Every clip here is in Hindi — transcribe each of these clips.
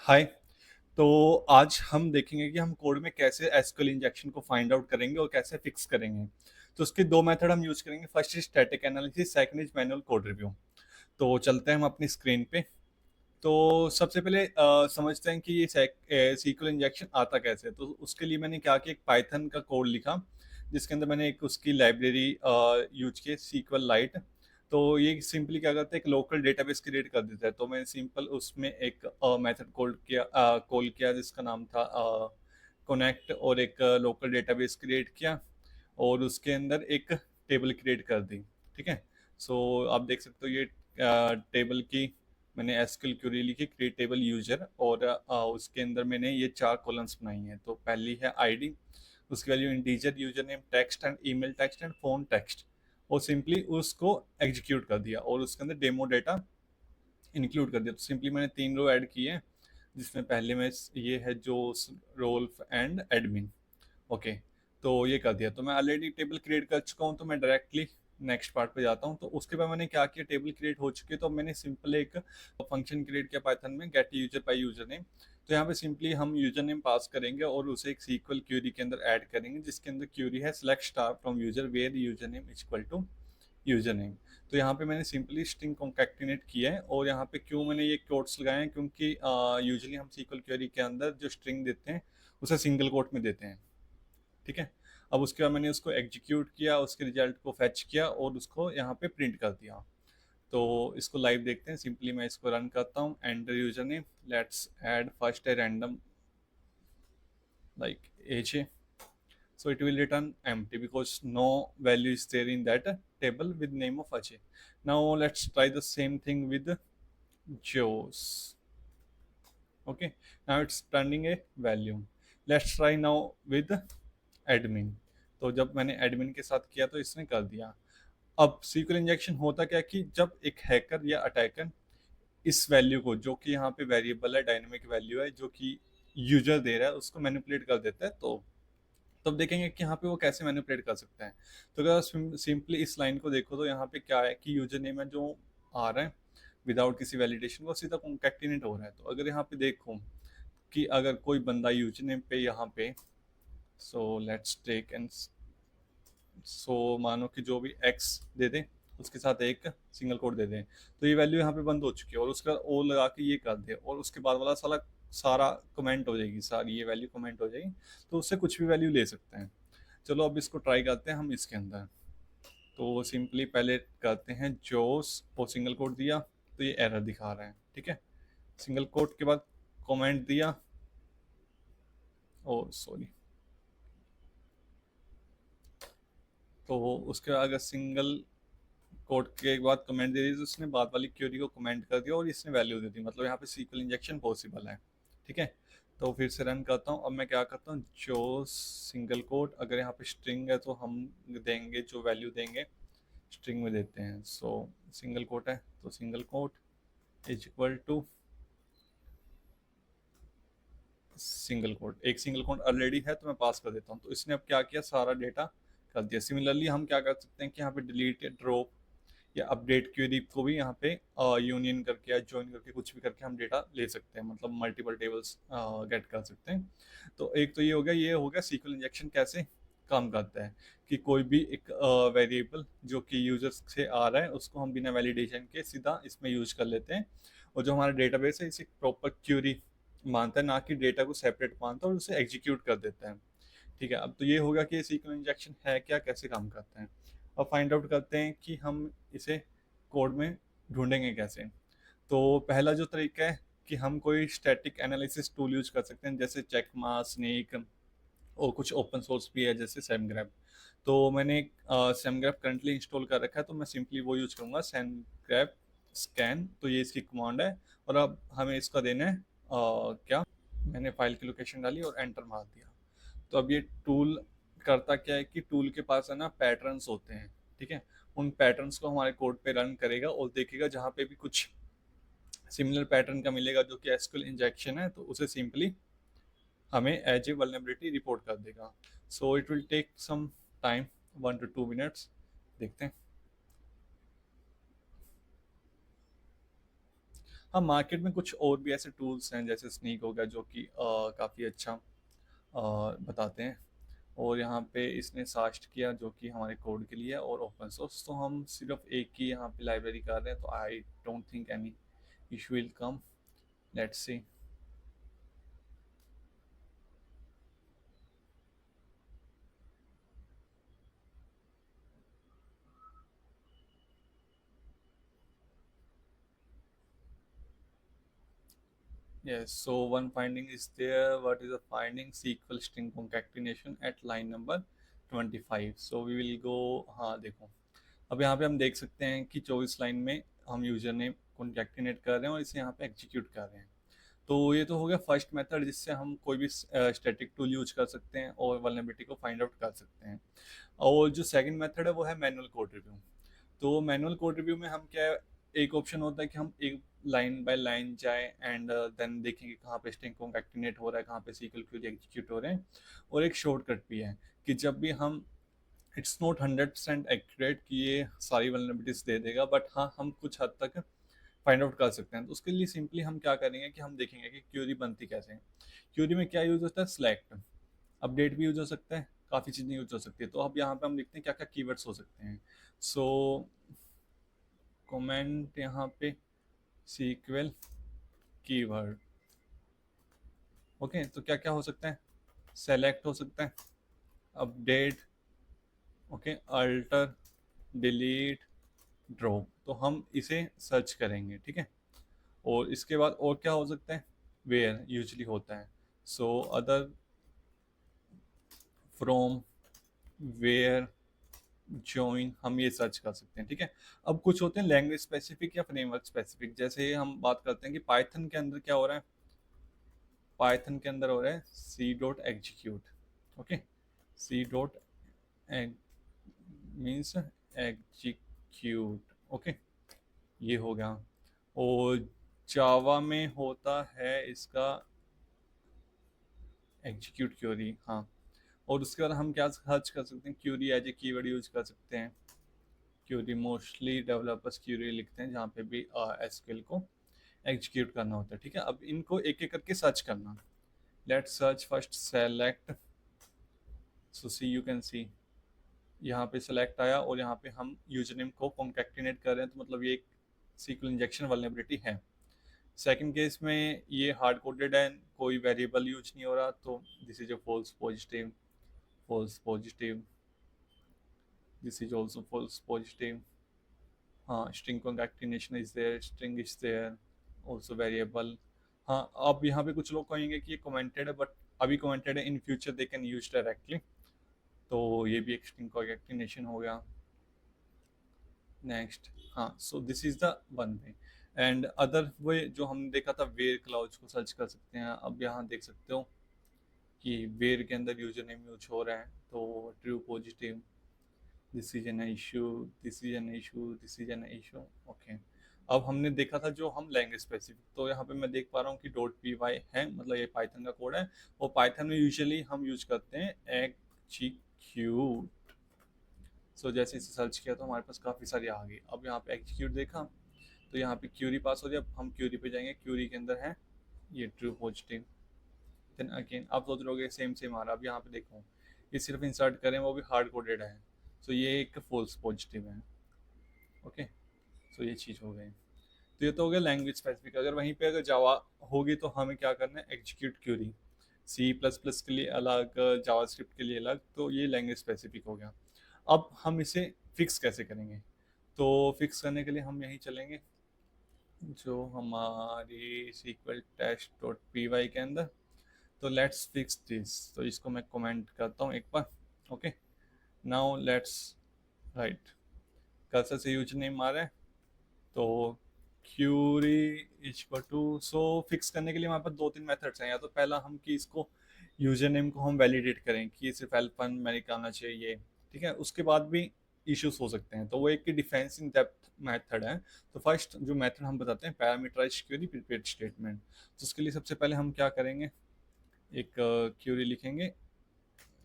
हाय। तो आज हम देखेंगे कि हम कोड में कैसे एसक्यूएल इंजेक्शन को फाइंड आउट करेंगे और कैसे फिक्स करेंगे। तो उसके दो मेथड हम यूज करेंगे। First is static analysis, second is manual code review. तो चलते हैं हम अपनी स्क्रीन पे। तो सबसे पहले समझते हैं कि ये सीक्वल इंजेक्शन आता कैसे है। तो उसके लिए मैंने क्या किया, एक पाइथन का कोड लिखा जिसके अंदर मैंने एक उसकी लाइब्रेरी यूज की, सीक्वल लाइट। तो ये सिंपली क्या करता है, एक लोकल डेटाबेस क्रिएट कर देता है। तो मैंने सिंपल उसमें एक मेथड कॉल किया जिसका नाम था कनेक्ट, और एक लोकल डेटाबेस क्रिएट किया और उसके अंदर एक टेबल क्रिएट कर दी। ठीक है। सो आप देख सकते हो ये टेबल की मैंने एसक्यूएल क्वेरी लिखी, क्रिएट टेबल यूजर, और उसके अंदर मैंने ये चार कॉलम्स बनाई हैं। तो पहली है आईडी, उसकी value integer, user name text and email text and phone text, और सिंपली उसको एग्जीक्यूट कर दिया और उसके अंदर डेमो डेटा इंक्लूड कर दिया। तो सिंपली मैंने तीन रो ऐड किए हैं जिसमें पहले में ये है जो रोल्फ एंड एडमिन। ओके। तो ये कर दिया। तो मैं ऑलरेडी टेबल क्रिएट कर चुका हूँ, तो मैं डायरेक्टली नेक्स्ट पार्ट पे जाता हूँ। तो उसके बाद मैंने क्या किया, टेबल क्रिएट हो चुकी है तो मैंने सिंपल एक फंक्शन क्रिएट किया पाइथन में, gate user by user name. तो यहाँ पे सिंपली हम यूजर नेम पास करेंगे और उसे एक सीक्वल क्यूरी के अंदर ऐड करेंगे जिसके अंदर क्यूरी है select star from user where user name is equal to user name. तो यहाँ पे मैंने सिंपली स्ट्रिंग कॉन्कैटिनेट किया है। और यहाँ पे क्यों मैंने ये कोट्स लगाए हैं, क्योंकि यूजुअली हम सीक्वल क्वेरी के अंदर जो स्ट्रिंग देते हैं उसे सिंगल कोट में देते हैं। ठीक है। अब उसके बाद मैंने उसको एग्जीक्यूट किया, उसके रिजल्ट को फेच किया और उसको यहाँ पे प्रिंट कर दिया। तो इसको लाइव देखते हैं। सिंपली मैं इसको रन करता हूँ, enter user name, let's add first a random like AJ. So it will return empty because no value is there in that table with name of Ajay. Now let's try the same thing with Joe's. Okay, now it's turning a value. Let's try now with admin. तो जब मैंने एडमिन के साथ किया तो इसने कर दिया। अब सीक्वल इंजेक्शन होता क्या कि जब एक हैकर या अटैकर इस वैल्यू को, जो कि यहाँ पे वेरिएबल है, डायनेमिक वैल्यू है जो कि यूजर दे रहा है, उसको मैनिपुलेट कर देता है। तो तब देखेंगे कि यहाँ पे वो कैसे मैनिपुलेट कर सकते हैं। तो अगर सिंपली इस लाइन को देखो तो यहाँ पे क्या है कि यूजर नेम है जो आ रहा है विदाउट किसी वैलिडेशन, वो सीधा कॉन्कैटिनेट हो रहा है। तो अगर यहाँ पे देखो कि अगर कोई बंदा यूजर नेम पे यहाँ पे, सो लेट्स टेक एंड, सो मानो कि जो भी एक्स दे दें उसके साथ एक सिंगल कोड दे दें, तो ये वैल्यू यहाँ पे बंद हो चुकी है। और उसका ओ लगा के ये कर दे और उसके बाद वाला सारा सारा कमेंट हो जाएगी, सारी ये वैल्यू कमेंट हो जाएगी। तो उससे कुछ भी वैल्यू ले सकते हैं। चलो अब इसको ट्राई करते हैं हम इसके अंदर। तो सिंपली पहले करते हैं जोस, वो सिंगल कोड दिया तो ये एरर दिखा रहा है। ठीक है। सिंगल कोड के बाद कमेंट दिया, ओ सॉरी, तो उसके अगर सिंगल कोड के बाद कमेंट दे दी तो उसने बाद वाली क्वेरी को कमेंट कर दिया और इसने वैल्यू दे दी। मतलब यहाँ पे सीक्वल इंजेक्शन पॉसिबल है। ठीक है। तो फिर से रन करता हूँ। अब मैं क्या करता हूँ, जो सिंगल कोड, अगर यहाँ पे स्ट्रिंग है तो हम देंगे जो वैल्यू देंगे स्ट्रिंग में देते हैं। सो सिंगल कोट है तो single quote is equal to single quote. एक सिंगल कोट ऑलरेडी है तो मैं पास कर देता हूँ। तो इसने अब क्या किया, सारा डेटा कर दिया। सिमिलरली हम क्या कर सकते हैं कि यहाँ पे डिलीट या ड्रॉप या अपडेट क्वेरी को भी यहाँ पे यूनियन करके या ज्वाइन करके कुछ भी करके हम डेटा ले सकते हैं, मतलब मल्टीपल टेबल्स गेट कर सकते हैं। तो एक तो ये हो गया सीक्वल इंजेक्शन कैसे काम करता है कि कोई भी एक वेरिएबल जो कि यूजर से आ रहा है उसको हम बिना वैलिडेशन के सीधा इसमें यूज कर लेते हैं। और जो हमारा डेटाबेस है इसे प्रॉपर क्यूरी मानता है, ना कि डेटा को सेपरेट मानता है, और उसे एग्जीक्यूट कर देता है। ठीक है। अब तो ये होगा कि सीक्वल इंजेक्शन है क्या, कैसे काम करता है। अब फाइंड आउट करते हैं कि हम इसे कोड में ढूंढेंगे कैसे। तो पहला जो तरीका है कि हम कोई स्टैटिक एनालिसिस टूल यूज कर सकते हैं, जैसे चेकमा, स्नेक, और कुछ ओपन सोर्स भी है जैसे सेमग्राफ। तो मैंने सेमग्राफ करंटली इंस्टॉल कर रखा है तो मैं सिंपली वो यूज करूंगा, सेमग्राफ स्कैन। तो ये इसकी कमांड है। और अब हमें इसका देना है क्या, मैंने फाइल की लोकेशन डाली और एंटर मार दिया। तो अब ये टूल करता क्या है कि टूल के पास है ना पैटर्न्स होते हैं। ठीक है। उन पैटर्न्स को हमारे कोड पे रन करेगा और देखेगा जहाँ पे भी कुछ सिमिलर पैटर्न का मिलेगा जो कि एसक्यूएल इंजेक्शन है, तो उसे सिंपली हमें एज ए वल्नरेबिलिटी रिपोर्ट कर देगा। So it will take some time, 1 to 2 minutes। देखते हैं। हाँ, मार्केट में कुछ और भी ऐसे टूल्स हैं जैसे स्नीक हो गया जो कि काफ़ी अच्छा बताते हैं। और यहाँ पे इसने सास्ट किया जो कि हमारे कोड के लिए है और ओपन सोर्स, तो हम सिर्फ एक ही यहाँ पे लाइब्रेरी कर रहे हैं, तो I don't think any issue will come. Let's see. Yes, so one finding is there. What is the finding? SQL string concatenation at line number 25. So we will go, हाँ देखो, अब यहाँ पे हम देख सकते हैं कि 24 लाइन में हम यूजर नेम कॉन्कैटिनेट कर रहे हैं और इसे यहाँ पे एग्जीक्यूट कर रहे हैं। तो ये तो हो गया फर्स्ट मेथड जिससे हम कोई भी स्टैटिक टूल यूज कर सकते हैं और वल्नरेबिलिटी को फाइंड आउट कर सकते हैं। और जो सेकंड मेथड है वो है मैनुअल कोड रिव्यू। तो मैनुअल कोड रिव्यू में हम क्या, एक ऑप्शन होता है कि हम एक लाइन बाय लाइन जाए एंड देन देखेंगे कहाँ पे स्ट्रिंग कॉन्कैटिनेट हो रहा है, कहाँ पे सीक्वल क्वेरी एग्जीक्यूट हो रहे हैं। और एक शॉर्टकट भी है कि जब भी हम, इट्स नॉट 100% एक्यूरेट कि ये सारी वल्नरेबिलिटीज दे देगा, बट हाँ हम कुछ हद तक फाइंड आउट कर सकते हैं। तो उसके लिए सिंपली हम क्या करेंगे कि हम देखेंगे कि क्यूरी बनती कैसे है। क्यूरी में क्या यूज होता है? सिलेक्ट, अपडेट भी यूज हो सकता है, काफ़ी चीज़ें यूज हो सकती है। तो अब यहाँ पे हम देखते हैं क्या क्या कीवर्ड्स हो सकते हैं। सो कमेंट यहाँ पे सीक्वल कीवर्ड। ओके, तो क्या क्या हो सकता है? सेलेक्ट हो सकता है, update, okay, alter, delete, drop. तो हम इसे सर्च करेंगे, ठीक है। और इसके बाद और क्या हो सकता है? वेयर यूजली होता है। So other, from, where, join, हम ये सर्च कर सकते हैं, ठीक है। अब कुछ होते हैं लैंग्वेज स्पेसिफिक या फ्रेमवर्क स्पेसिफिक। जैसे हम बात करते हैं कि पाइथन के अंदर क्या हो रहा है, पाइथन के अंदर हो रहा है C dot execute. Okay, C dot means execute. Okay, ये हो गया। और जावा में होता है इसका एग्जीक्यूट क्यूरी, हाँ। और उसके बाद हम क्या सर्च कर सकते हैं? Query as a keyword use कर सकते हैं। क्यूरी मोस्टली डेवलपर्स क्यूरी लिखते हैं जहाँ पे भी एसक्यूएल को एग्जीक्यूट करना होता है, ठीक है। अब इनको एक एक करके सर्च करना। Let's search first select. So see you can see यहाँ पे सेलेक्ट आया और यहाँ पे हम यूजर नेम को कॉन्कैटिनेट कर रहे हैं, तो मतलब ये एक सीक्वल इंजेक्शन वल्नरेबिलिटी है। सेकंड केस में ये हार्ड कोडेड है, कोई वेरिएबल यूज नहीं हो रहा, तो this is a false positive, false positive, this is also false positive. हाँ, string concatenation is there, string is there, also variable. हाँ, अब यहाँ पे कुछ लोग कहेंगे कि ये कमेंटेड है, बट अभी कमेंटेड है, in future they can use directly. तो ये भी एक स्ट्रिंग concatenation हो गया। नेक्स्ट, हाँ, so this is the one way. And other way जो हमने देखा था, वेयर क्लाउज को सर्च कर सकते हैं। अब यहाँ देख सकते हो कि वेयर के अंदर यूजर नेम यूज हो रहा है, तो true positive, this is an issue, this is an issue, this is an issue. Okay, अब हमने देखा था जो हम लैंग्वेज स्पेसिफिक, तो यहाँ पे मैं देख पा रहा हूँ कि डॉट पी वाई है, मतलब ये पाइथन का कोड है। और पाइथन में यूजुअली हम यूज करते हैं एग्जीक्यूट। सो जैसे इसे सर्च किया तो हमारे पास काफ़ी सारी आ गई। अब यहाँ पे एग्जीक्यूट देखा तो यहाँ पे क्यूरी पास हो गया। अब हम क्यूरी पे जाएंगे, क्यूरी के अंदर है ये ट्रू पॉजिटिव। देन अगेन आप सोच रहोगे सेम सेम आ रहा। अब यहाँ पे देखो, ये सिर्फ इंसर्ट करें वो भी हार्ड कोडेड है, तो ये एक फॉल्स पॉजिटिव है। ओके, सो ये चीज़ हो गई। तो ये तो हो गया लैंग्वेज स्पेसिफिक। अगर वहीं पे अगर जावा होगी तो हमें क्या करना है? Execute query. C plus plus के लिए अलग, जावा स्क्रिप्ट के लिए अलग, तो ये लैंग्वेज स्पेसिफिक हो गया। अब हम इसे फिक्स कैसे करेंगे? तो फिक्स करने के लिए हम यहीं चलेंगे जो हमारी sequel test dot P Y के अंदर। तो लेट्स फिक्स दिस, तो इसको मैं कमेंट करता हूँ एक बार। Okay, now let's write, cursor से यूजर नेम आ रहा है, तो query equal to, so fix करने के लिए हमारे पास दो तीन मेथड्स हैं। या तो पहला हम कि इसको यूजर नेम को हम वैलिडेट करें कि ये सिर्फ एल्फन में निकालना चाहिए, ठीक है। उसके बाद भी इश्यूज हो सकते हैं, तो वो एक डिफेंस इन डेप्थ मेथड है। तो फर्स्ट जो मेथड हम बताते हैं, पैरामीटराइज्ड क्यूरी प्रीपेड स्टेटमेंट। तो उसके लिए सबसे पहले हम क्या करेंगे? एक क्यूरी लिखेंगे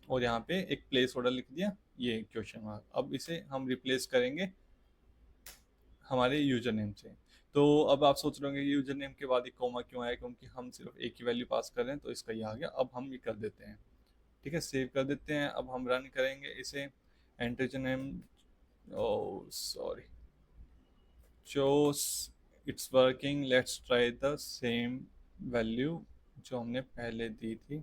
और यहाँ पे एक प्लेस ऑर्डर लिख दिया, ये क्वेश्चन मार्क। अब इसे हम रिप्लेस करेंगे हमारे यूजर नेम से। तो अब आप सोच रहे होंगे ये यूजर नेम के बाद एक कॉमा क्यों आया, क्योंकि हम सिर्फ एक ही वैल्यू पास कर रहे हैं, तो इसका ये आ गया। अब हम ये कर देते हैं, ठीक है, सेव कर देते हैं। अब हम रन करेंगे इसे। Enter name, oh sorry, shows it's working, let's try the same value जो हमने पहले दी थी।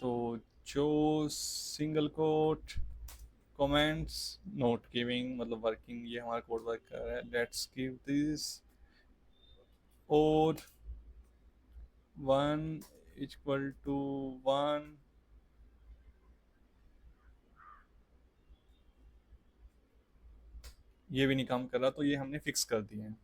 तो जो single quote comments note giving मतलब वर्किंग, ये हमारा कोड वर्क कर रहा है। लेट्स गिव दिस और 1 इक्वल टू 1, ये भी नहीं काम कर रहा, तो ये हमने फिक्स कर दिए हैं।